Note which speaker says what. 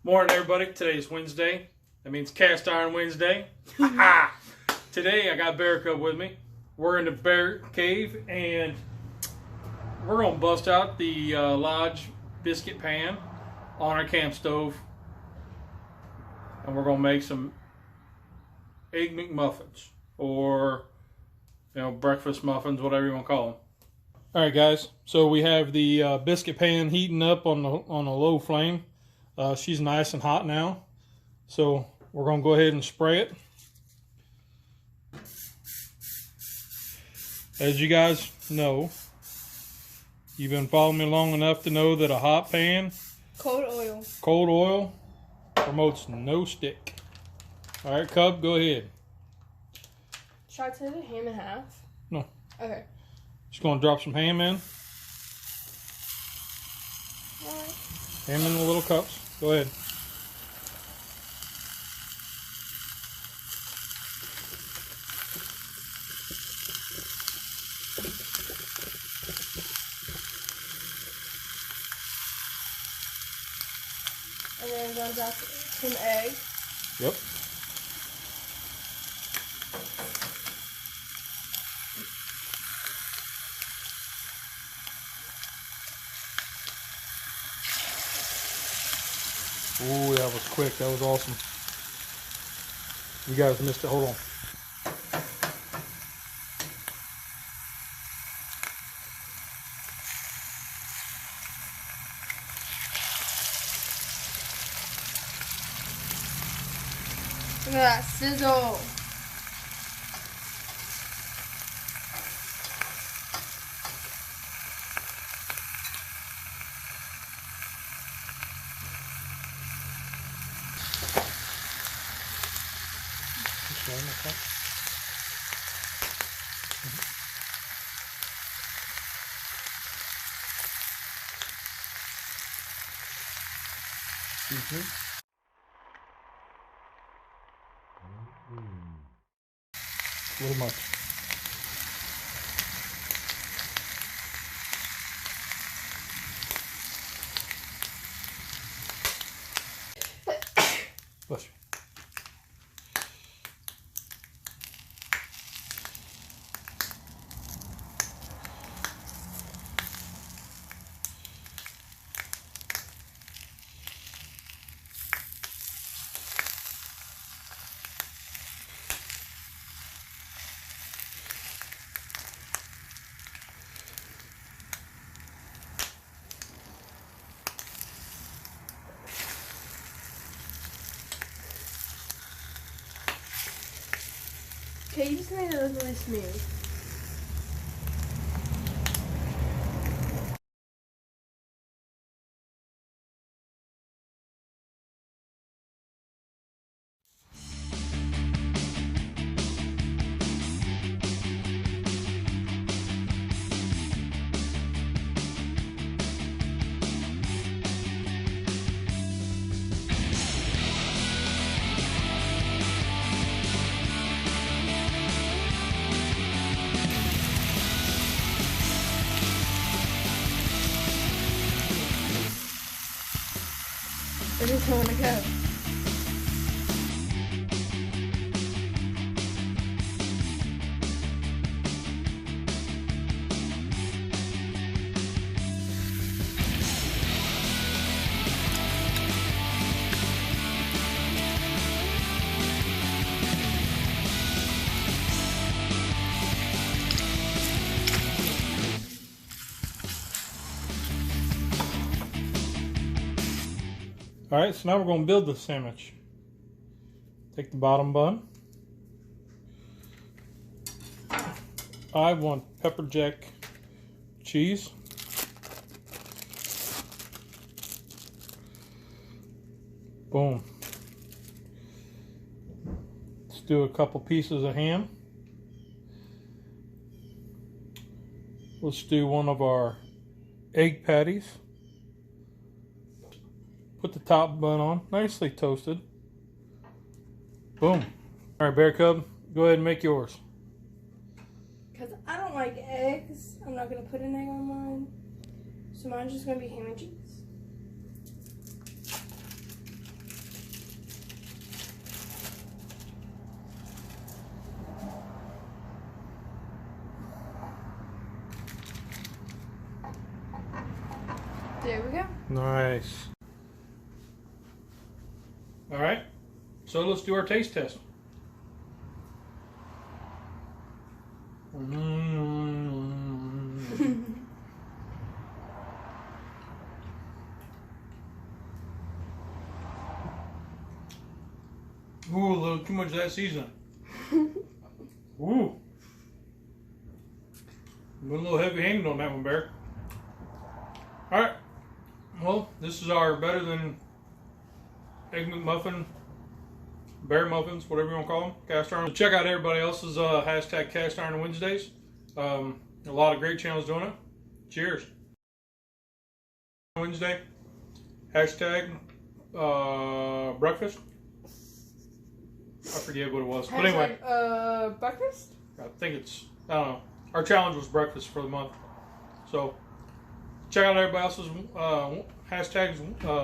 Speaker 1: Morning, everybody. Today's Wednesday. That means Cast Iron Wednesday. Today I got Bearcub with me. We're in the bear cave and we're gonna bust out the Lodge biscuit pan on our camp stove, and we're gonna make some egg McMuffins, or breakfast muffins, whatever you want to call them. All right, guys. So we have the biscuit pan heating up on a low flame. She's nice and hot now, so we're gonna go ahead and spray it. As you guys know, you've been following me long enough to know that a hot pan, cold oil promotes no stick. All right, Cub, go ahead.
Speaker 2: Should I tear the ham in half?
Speaker 1: No.
Speaker 2: Okay.
Speaker 1: Just gonna drop some ham in.
Speaker 2: All right.
Speaker 1: Ham in the little cups. Go ahead.
Speaker 2: And then I'm going to drop some eggs.
Speaker 1: Yep. Ooh, that was quick. That was awesome. You guys missed it. Hold on.
Speaker 2: Look at that sizzle.
Speaker 1: A little much. Bless you.
Speaker 2: Okay, you just made it look really smooth. Where does it want to go?
Speaker 1: All right, so now we're going to build the sandwich. Take the bottom bun. I want pepper jack cheese. Boom. Let's do a couple pieces of ham. Let's do one of our egg patties. Put the top bun on, nicely toasted. Boom. All right, Bearcub, go ahead and make yours.
Speaker 2: Because I don't like eggs, I'm not going to put an egg on mine. So mine's just going to be ham and cheese. There we go.
Speaker 1: Nice. All right. So let's do our taste test. Ooh, a little too much of that seasoning. Ooh. Went a little heavy-handed on that one, Bear. Alright. Well, this is our better than egg McMuffin, bear muffins, whatever you want to call them, cast iron. So check out everybody else's hashtag Cast Iron Wednesdays. A lot of great channels doing it. Cheers. Wednesday. Hashtag breakfast. I forget what it was. But anyway.
Speaker 2: Breakfast?
Speaker 1: I think it's, I don't know. Our challenge was breakfast for the month. So check out everybody else's hashtags.